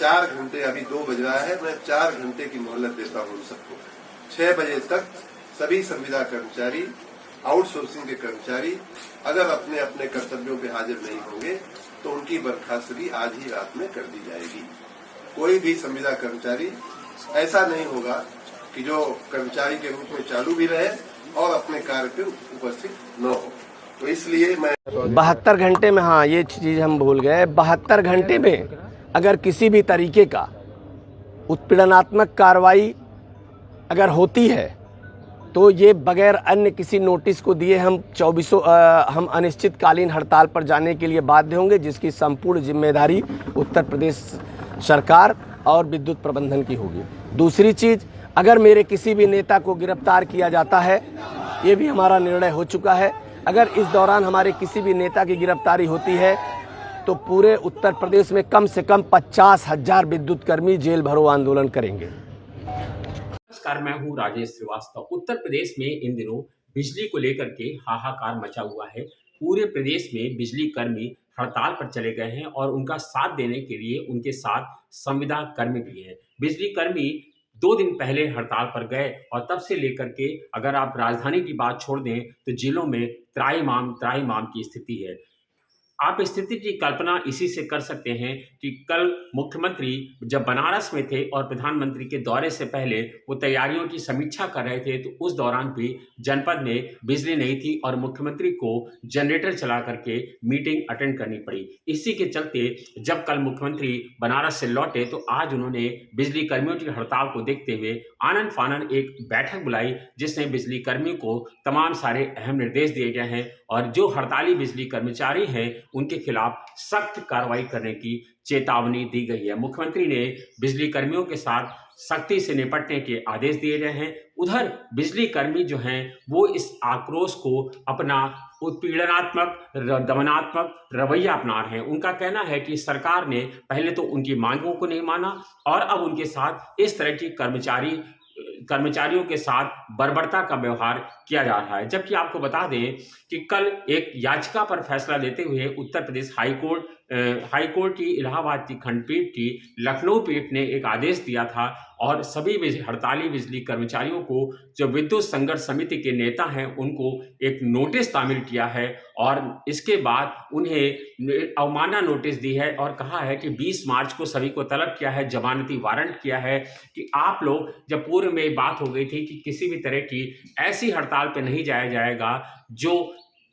4 घंटे, अभी 2 बज रहा है, मैं 4 घंटे की मोहलत देता हूँ उन सबको। 6 बजे तक सभी संविदा कर्मचारी, आउटसोर्सिंग के कर्मचारी अगर अपने अपने कर्तव्यों पे हाजिर नहीं होंगे तो उनकी बर्खास्तगी आज ही रात में कर दी जाएगी। कोई भी संविदा कर्मचारी ऐसा नहीं होगा कि जो कर्मचारी के रूप में चालू भी रहे और अपने कार्य पे उपस्थित न हो। तो इसलिए मैं 72 घंटे में, हाँ ये चीज़ हम भूल गए, 72 घंटे में अगर किसी भी तरीके का उत्पीड़नात्मक कार्रवाई अगर होती है तो ये बगैर अन्य किसी नोटिस को दिए हम अनिश्चितकालीन हड़ताल पर जाने के लिए बाध्य होंगे, जिसकी संपूर्ण जिम्मेदारी उत्तर प्रदेश सरकार और विद्युत प्रबंधन की होगी। दूसरी चीज़, अगर मेरे किसी भी नेता को गिरफ्तार किया जाता है, ये भी हमारा निर्णय हो चुका है, अगर इस दौरान हमारे किसी भी नेता की गिरफ्तारी होती है तो पूरे उत्तर प्रदेश में कम से कम 50,000 विद्युत कर्मी जेल भरो आंदोलन करेंगे। नमस्कार, मैं हूं राजेश श्रीवास्तव। उत्तर प्रदेश में इन दिनों बिजली को लेकर के हाहाकार मचा हुआ है। पूरे प्रदेश में बिजली कर्मी हड़ताल पर चले गए हैं और उनका साथ देने के लिए उनके साथ संविदा कर्मी भी हैं। बिजली कर्मी 2 दिन पहले हड़ताल पर गए और तब से लेकर के अगर आप राजधानी की बात छोड़ दें तो जिलों में त्राहिमाम की स्थिति है। आप स्थिति की कल्पना इसी से कर सकते हैं कि कल मुख्यमंत्री जब बनारस में थे और प्रधानमंत्री के दौरे से पहले वो तैयारियों की समीक्षा कर रहे थे, तो उस दौरान भी जनपद में बिजली नहीं थी और मुख्यमंत्री को जनरेटर चला करके मीटिंग अटेंड करनी पड़ी। इसी के चलते जब कल मुख्यमंत्री बनारस से लौटे तो आज उन्होंने बिजली कर्मियों की हड़ताल को देखते हुए आनन फानन एक बैठक बुलाई, जिसमें बिजली कर्मियों को तमाम सारे अहम निर्देश दिए गए हैं और जो हड़ताली बिजली कर्मचारी हैं उनके खिलाफ सख्त कार्रवाई करने की चेतावनी दी गई है। मुख्यमंत्री ने बिजली कर्मियों के साथ सख्ती से निपटने के आदेश दिए गए हैं। उधर बिजली कर्मी जो हैं वो इस आक्रोश को अपना उत्पीड़नात्मक, दमनात्मक रवैया अपना रहे हैं। उनका कहना है कि सरकार ने पहले तो उनकी मांगों को नहीं माना और अब उनके साथ इस तरह की कर्मचारियों के साथ बर्बरता का व्यवहार किया जा रहा है। जबकि आपको बता दें कि कल एक याचिका पर फैसला लेते हुए उत्तर प्रदेश हाईकोर्ट की इलाहाबाद की खंडपीठ की लखनऊ पीठ ने एक आदेश दिया था और सभी हड़ताली बिजली कर्मचारियों को जो विद्युत संघर्ष समिति के नेता हैं उनको एक नोटिस तामील किया है और इसके बाद उन्हें अवमानना नोटिस दी है और कहा है कि 20 मार्च को सभी को तलब किया है, जमानती वारंट किया है कि आप लोग, जब पूर्व में बात हो गई थी कि किसी भी तरह की ऐसी हड़ताल पे नहीं जाया जाएगा जो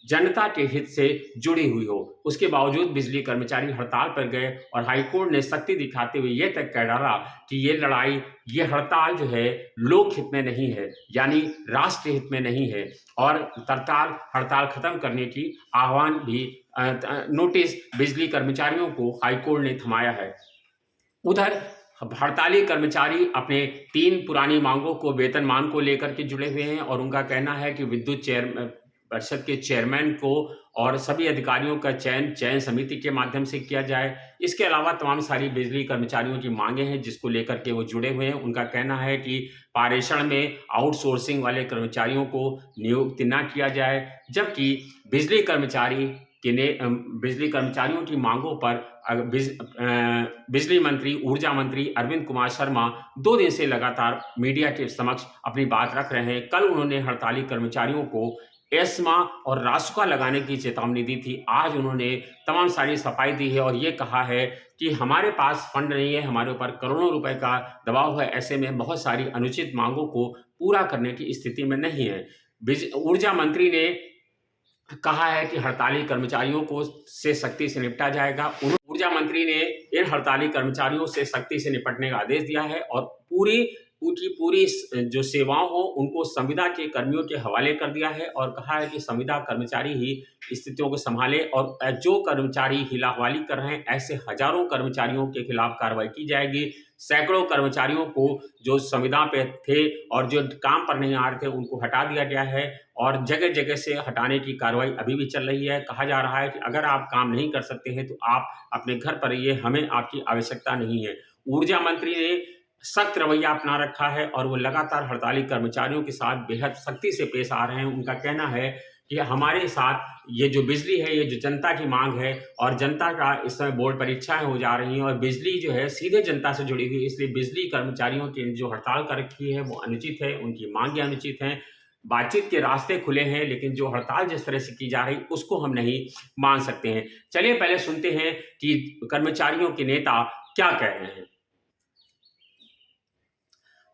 जनता के हित से जुड़ी हुई हो, उसके बावजूद बिजली कर्मचारी हड़ताल पर गए और हाईकोर्ट ने सख्ती दिखाते हुए यह तक कह डाला कि ये लड़ाई, ये हड़ताल जो है लोक हित में नहीं है, यानी राष्ट्र हित में नहीं है और तत्काल हड़ताल खत्म करने की आह्वान भी नोटिस बिजली कर्मचारियों को हाईकोर्ट ने थमाया है। उधर हड़ताली कर्मचारी अपने 3 पुरानी मांगों को, वेतनमान को लेकर के जुड़े हुए हैं और उनका कहना है कि विद्युत परिषद के चेयरमैन को और सभी अधिकारियों का चयन समिति के माध्यम से किया जाए। इसके अलावा तमाम सारी बिजली कर्मचारियों की मांगे हैं जिसको लेकर के वो जुड़े हुए हैं। उनका कहना है कि पारेषण में आउटसोर्सिंग वाले कर्मचारियों को नियुक्त न किया जाए, जबकि बिजली कर्मचारियों की मांगों पर बिजली मंत्री, ऊर्जा मंत्री अरविंद कुमार शर्मा 2 दिन से लगातार मीडिया के समक्ष अपनी बात रख रहे हैं। कल उन्होंने हड़ताली कर्मचारियों को एस्मा और रासुका लगाने की चेतावनी दी थी। आज उन्होंने तमाम सारी सफाई दी है और ये कहा है कि हमारे पास फंड नहीं है, हमारे ऊपर करोड़ों रुपए का दबाव है, ऐसे में बहुत सारी अनुचित मांगों को पूरा करने की स्थिति में नहीं है। ऊर्जा मंत्री ने कहा है कि हड़ताली कर्मचारियों को से सख्ती से निपटा जाएगा। ऊर्जा मंत्री ने इन हड़ताली कर्मचारियों से सख्ती से निपटने का आदेश दिया है और पूरी जो सेवाओं हो उनको संविदा के कर्मियों के हवाले कर दिया है और कहा है कि संविदा कर्मचारी ही स्थितियों को संभाले और जो कर्मचारी हिलाहवाली कर रहे हैं ऐसे हजारों कर्मचारियों के खिलाफ कार्रवाई की जाएगी। सैकड़ों कर्मचारियों को जो संविदा पे थे और जो काम पर नहीं आ रहे थे उनको हटा दिया गया है और जगह जगह से हटाने की कार्रवाई अभी भी चल रही है। कहा जा रहा है कि अगर आप काम नहीं कर सकते हैं तो आप अपने घर पर रहिए, हमें आपकी आवश्यकता नहीं है। ऊर्जा मंत्री ने सख्त रवैया अपना रखा है और वो लगातार हड़ताली कर्मचारियों के साथ बेहद सख्ती से पेश आ रहे हैं। उनका कहना है कि हमारे साथ ये जो बिजली है, ये जो जनता की मांग है और जनता का इस समय बोर्ड परीक्षाएं हो जा रही हैं और बिजली जो है सीधे जनता से जुड़ी हुई, इसलिए बिजली कर्मचारियों की जो हड़ताल कर रखी है वो अनुचित है, उनकी मांगें अनुचित हैं। बातचीत के रास्ते खुले हैं, लेकिन जो हड़ताल जिस तरह से की जा रही उसको हम नहीं मान सकते हैं। चलिए पहले सुनते हैं कि कर्मचारियों के नेता क्या कह रहे हैं।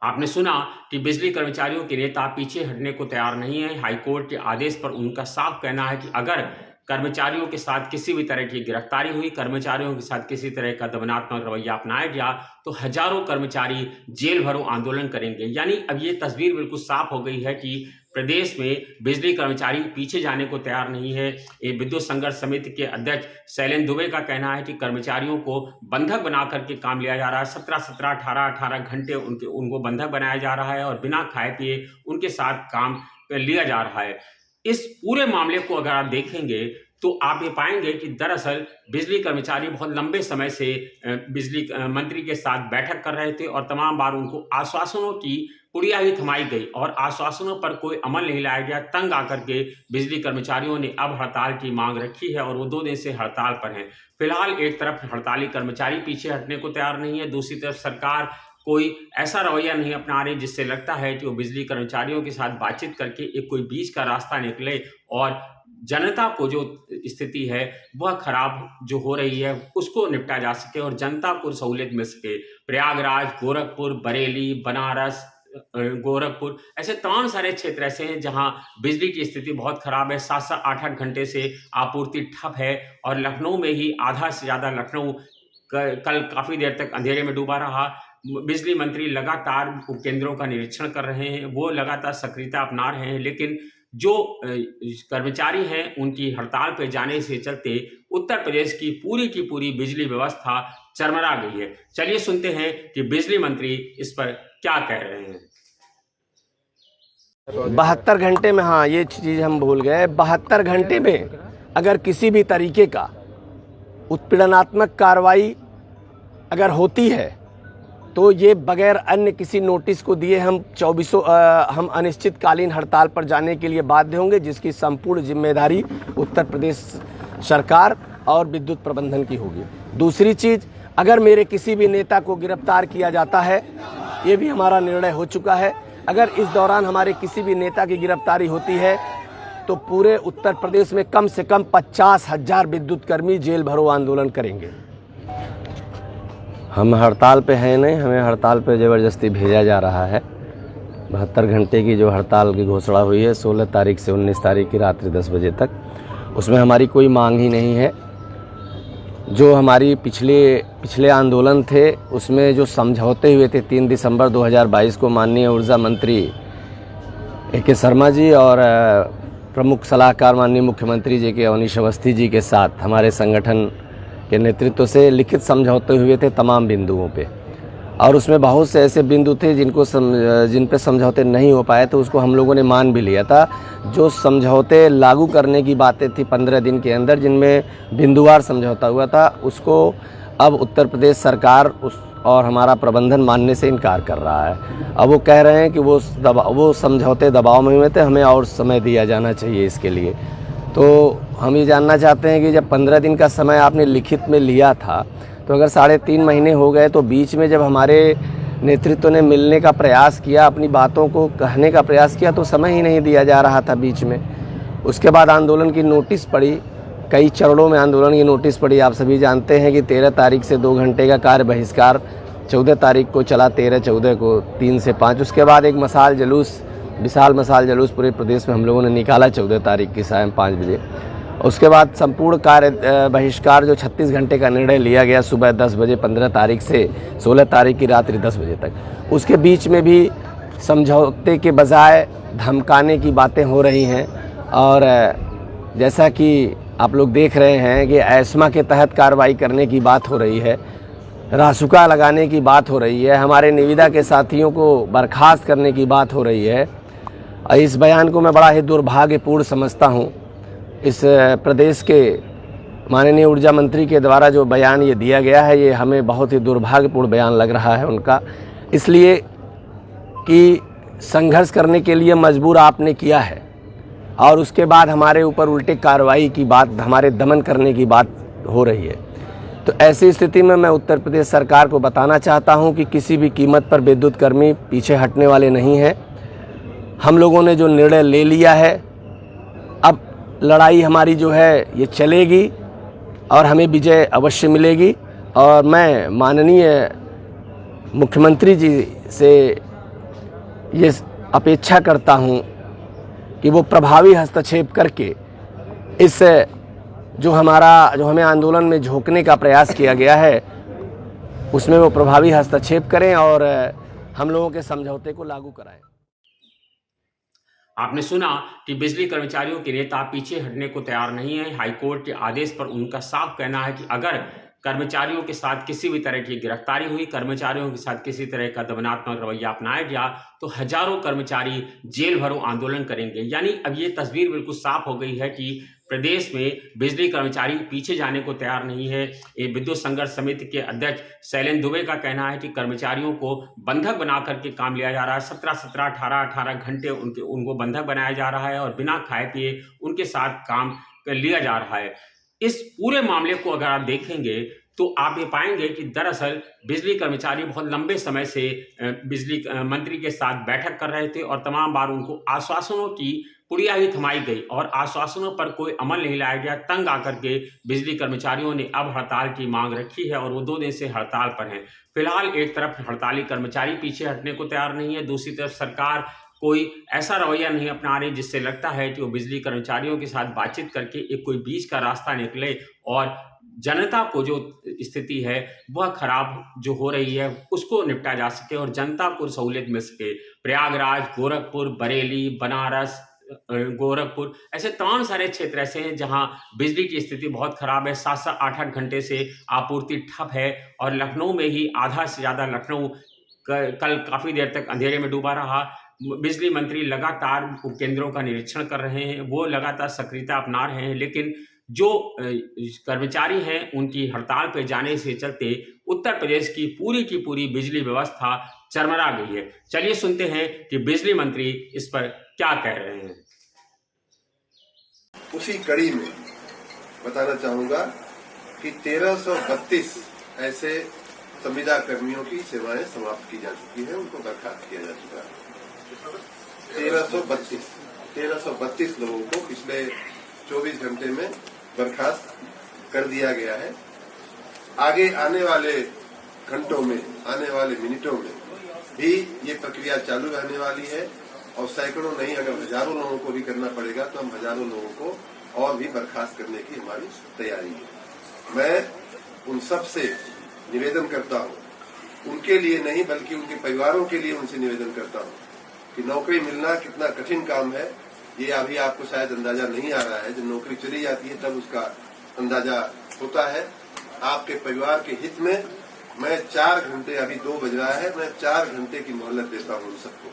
आपने सुना कि बिजली कर्मचारियों के नेता पीछे हटने को तैयार नहीं है। हाईकोर्ट के आदेश पर उनका साफ कहना है कि अगर कर्मचारियों के साथ किसी भी तरह की गिरफ्तारी हुई, कर्मचारियों के साथ किसी तरह का दमनात्मक रवैया अपनाया गया तो हजारों कर्मचारी जेल भरो आंदोलन करेंगे। यानी अब ये तस्वीर बिल्कुल साफ हो गई है कि प्रदेश में बिजली कर्मचारी पीछे जाने को तैयार नहीं है। ये विद्युत संघर्ष समिति के अध्यक्ष शैलेंद्र दुबे का कहना है कि कर्मचारियों को बंधक बना करके काम लिया जा रहा है। 17-17, 18-18 घंटे उनको बंधक बनाया जा रहा है और बिना खाए पिए उनके साथ काम लिया जा रहा है। इस पूरे मामले को अगर आप देखेंगे तो आप ये पाएंगे कि दरअसल बिजली कर्मचारी बहुत लंबे समय से बिजली मंत्री के साथ बैठक कर रहे थे और तमाम बार उनको आश्वासनों की पुड़िया ही थमाई गई और आश्वासनों पर कोई अमल नहीं लाया गया। तंग आकर के बिजली कर्मचारियों ने अब हड़ताल की मांग रखी है और वो 2 दिन से हड़ताल पर हैं। फिलहाल एक तरफ हड़ताली कर्मचारी पीछे हटने को तैयार नहीं है, दूसरी तरफ सरकार कोई ऐसा रवैया नहीं अपना रही जिससे लगता है कि वो बिजली कर्मचारियों के साथ बातचीत करके एक कोई बीच का रास्ता निकले और जनता को जो स्थिति है वह खराब जो हो रही है उसको निपटा जा सके और जनता को सहूलियत मिल सके। प्रयागराज, गोरखपुर, बरेली, बनारस, गोरखपुर ऐसे तमाम सारे क्षेत्र ऐसे हैं जहां बिजली की स्थिति बहुत खराब है। 7-7, 8-8 घंटे से आपूर्ति ठप है और लखनऊ में ही आधा से ज़्यादा लखनऊ कल काफ़ी देर तक अंधेरे में डूबा रहा। बिजली मंत्री लगातार उपकेंद्रों का निरीक्षण कर रहे हैं, वो लगातार सक्रियता अपना रहे हैं, लेकिन जो कर्मचारी हैं उनकी हड़ताल पे जाने से चलते उत्तर प्रदेश की पूरी बिजली व्यवस्था चरमरा गई है। चलिए सुनते हैं कि बिजली मंत्री इस पर क्या कह रहे हैं। 72 घंटे में, हाँ ये चीज़ हम भूल गए, 72 घंटे में अगर किसी भी तरीके का उत्पीड़नात्मक कार्रवाई अगर होती है तो ये बगैर अन्य किसी नोटिस को दिए हम हम अनिश्चितकालीन हड़ताल पर जाने के लिए बाध्य होंगे, जिसकी संपूर्ण जिम्मेदारी उत्तर प्रदेश सरकार और विद्युत प्रबंधन की होगी। दूसरी चीज़, अगर मेरे किसी भी नेता को गिरफ्तार किया जाता है, ये भी हमारा निर्णय हो चुका है, अगर इस दौरान हमारे किसी भी नेता की गिरफ्तारी होती है तो पूरे उत्तर प्रदेश में कम से कम 50,000 विद्युत कर्मी जेल भरो आंदोलन करेंगे। हम हड़ताल पे हैं नहीं, हमें हड़ताल पे ज़बरदस्ती भेजा जा रहा है। 72 घंटे की जो हड़ताल की घोषणा हुई है 16 तारीख से 19 तारीख की रात्रि 10 बजे तक, उसमें हमारी कोई मांग ही नहीं है। जो हमारी पिछले आंदोलन थे उसमें जो समझौते हुए थे 3 दिसंबर 2022 को माननीय ऊर्जा मंत्री A.K. शर्मा जी और प्रमुख सलाहकार माननीय मुख्यमंत्री जी के अवनीश अवस्थी जी के साथ हमारे संगठन के नेतृत्व से लिखित समझौते हुए थे तमाम बिंदुओं पे, और उसमें बहुत से ऐसे बिंदु थे जिन पे समझौते नहीं हो पाए तो उसको हम लोगों ने मान भी लिया था। जो समझौते लागू करने की बातें थी 15 दिन के अंदर, जिनमें बिंदुवार समझौता हुआ था, उसको अब उत्तर प्रदेश सरकार और हमारा प्रबंधन मानने से इनकार कर रहा है। अब वो कह रहे हैं कि वो समझौते दबाव में हुए थे, हमें और समय दिया जाना चाहिए इसके लिए। तो हम ये जानना चाहते हैं कि जब 15 दिन का समय आपने लिखित में लिया था तो अगर 3.5 महीने हो गए तो बीच में जब हमारे नेतृत्व ने मिलने का प्रयास किया, अपनी बातों को कहने का प्रयास किया, तो समय ही नहीं दिया जा रहा था बीच में। उसके बाद आंदोलन की नोटिस पड़ी, कई चरणों में आंदोलन की नोटिस पड़ी। आप सभी जानते हैं कि 13 तारीख से 2 घंटे का कार्य बहिष्कार 14 तारीख को चला, 13-14 को 3 से 5। उसके बाद एक विशाल मसाल जुलूस पूरे प्रदेश में हम लोगों ने निकाला 14 तारीख की सायं 5 बजे। उसके बाद संपूर्ण कार्य बहिष्कार जो 36 घंटे का निर्णय लिया गया सुबह 10 बजे 15 तारीख से 16 तारीख की रात्रि 10 बजे तक, उसके बीच में भी समझौते के बजाय धमकाने की बातें हो रही हैं। और जैसा कि आप लोग देख रहे हैं कि एस्मा के तहत कार्रवाई करने की बात हो रही है, रासुका लगाने की बात हो रही है, हमारे निविदा के साथियों को बर्खास्त करने की बात हो रही है। इस बयान को मैं बड़ा ही दुर्भाग्यपूर्ण समझता हूँ। इस प्रदेश के माननीय ऊर्जा मंत्री के द्वारा जो बयान ये दिया गया है, ये हमें बहुत ही दुर्भाग्यपूर्ण बयान लग रहा है उनका, इसलिए कि संघर्ष करने के लिए मजबूर आपने किया है। और उसके बाद हमारे ऊपर उल्टे कार्रवाई की बात, हमारे दमन करने की बात हो रही है। तो ऐसी स्थिति में मैं उत्तर प्रदेश सरकार को बताना चाहता हूं कि किसी भी कीमत पर विद्युत कर्मी पीछे हटने वाले नहीं हैं। हम लोगों ने जो निर्णय ले लिया है, अब लड़ाई हमारी जो है ये चलेगी और हमें विजय अवश्य मिलेगी। और मैं माननीय मुख्यमंत्री जी से ये अपेक्षा करता हूं कि वो प्रभावी हस्तक्षेप करके इस जो हमें आंदोलन में झोंकने का प्रयास किया गया है उसमें वो प्रभावी हस्तक्षेप करें और हम लोगों के समझौते को लागू कराएं। आपने सुना कि बिजली कर्मचारियों के नेता पीछे हटने को तैयार नहीं है। हाईकोर्ट के आदेश पर उनका साफ कहना है कि अगर कर्मचारियों के साथ किसी भी तरह की गिरफ्तारी हुई, कर्मचारियों के साथ किसी तरह का दमनात्मक रवैया अपनाया गया तो हजारों कर्मचारी जेल भरो आंदोलन करेंगे। यानी अब ये तस्वीर बिल्कुल साफ हो गई है कि प्रदेश में बिजली कर्मचारी पीछे जाने को तैयार नहीं है। ये विद्युत संघर्ष समिति के अध्यक्ष शैलेंद्र दुबे का कहना है कि कर्मचारियों को बंधक बना करके काम लिया जा रहा है। 17-17, 18-18 घंटे उनको बंधक बनाया जा रहा है और बिना खाए पिए उनके साथ काम लिया जा रहा है। इस पूरे मामले को अगर आप देखेंगे तो आप ये पाएंगे कि दरअसल बिजली कर्मचारी बहुत लंबे समय से बिजली मंत्री के साथ बैठक कर रहे थे और तमाम बार उनको आश्वासनों की पुड़िया ही थमाई गई और आश्वासनों पर कोई अमल नहीं लाया गया। तंग आकर के बिजली कर्मचारियों ने अब हड़ताल की मांग रखी है और वो 2 दिन से हड़ताल पर हैं। फिलहाल एक तरफ हड़ताली कर्मचारी पीछे हटने को तैयार नहीं है, दूसरी तरफ सरकार कोई ऐसा रवैया नहीं अपना रही जिससे लगता है कि वो बिजली कर्मचारियों के साथ बातचीत करके एक कोई बीच का रास्ता निकले और जनता को जो स्थिति है वह खराब जो हो रही है उसको निपटा जा सके और जनता को सहूलियत मिल सके। प्रयागराज, गोरखपुर, बरेली, बनारस, गोरखपुर ऐसे तमाम सारे क्षेत्र ऐसे हैं जहां बिजली की स्थिति बहुत खराब है। 7-7, 8-8 घंटे से आपूर्ति ठप है और लखनऊ में ही आधा से ज़्यादा लखनऊ कल काफ़ी देर तक अंधेरे में डूबा रहा। बिजली मंत्री लगातार उपकेंद्रों का निरीक्षण कर रहे हैं, वो लगातार सक्रियता अपना रहे हैं, लेकिन जो कर्मचारी हैं उनकी हड़ताल पर जाने से चलते उत्तर प्रदेश की पूरी बिजली व्यवस्था चरमरा गई है। चलिए सुनते हैं कि बिजली मंत्री इस पर क्या कह रहे हैं। उसी कड़ी में बताना चाहूंगा कि 1332 ऐसे संविदा कर्मियों की सेवाएं समाप्त की जा चुकी है, उनको बर्खास्त किया जा चुका है। 1332 लोगों को पिछले 24 घंटे में बर्खास्त कर दिया गया है। आगे आने वाले घंटों में, आने वाले मिनटों में भी ये प्रक्रिया चालू रहने वाली है और सैकड़ों नहीं अगर हजारों लोगों को भी करना पड़ेगा तो हम हजारों लोगों को और भी बर्खास्त करने की हमारी तैयारी है। मैं उन सब से निवेदन करता हूँ, उनके लिए नहीं बल्कि उनके परिवारों के लिए उनसे निवेदन करता हूँ कि नौकरी मिलना कितना कठिन काम है ये अभी आपको शायद अंदाजा नहीं आ रहा है। जब नौकरी चली जाती है तब उसका अंदाजा होता है। आपके परिवार के हित में मैं 4 घंटे, अभी 2 बज रहा है, मैं 4 घंटे की मोहलत देता हूँ उन सबको।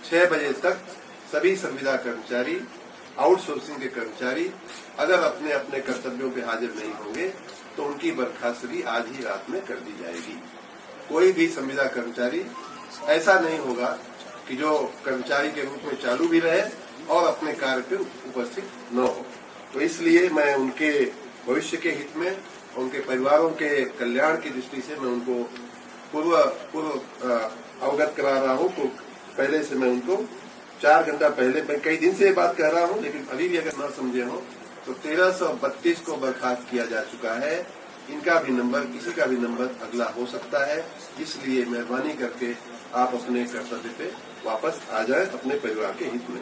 6 बजे तक सभी संविदा कर्मचारी, आउटसोर्सिंग के कर्मचारी अगर अपने अपने कर्तव्यों पे हाजिर नहीं होंगे तो उनकी बर्खास्तगी आज ही रात में कर दी जाएगी। कोई भी संविदा कर्मचारी ऐसा नहीं होगा कि जो कर्मचारी के रूप में चालू भी रहे और अपने कार्य पे उपस्थित न हो। तो इसलिए मैं उनके भविष्य के हित में, उनके परिवारों के कल्याण की दृष्टि से मैं उनको पूर्व अवगत करा रहा हूँ। तो पहले से मैं उनको 4 घंटा पहले, मैं कई दिन से ये बात कह रहा हूँ लेकिन अभी भी अगर न समझे हो तो 1332 को बर्खास्त किया जा चुका है। इनका भी नंबर, किसी का भी नंबर अगला हो सकता है। इसलिए मेहरबानी करके आप अपने कर्तव्य पे वापस आ जाएं अपने परिवार के हित में।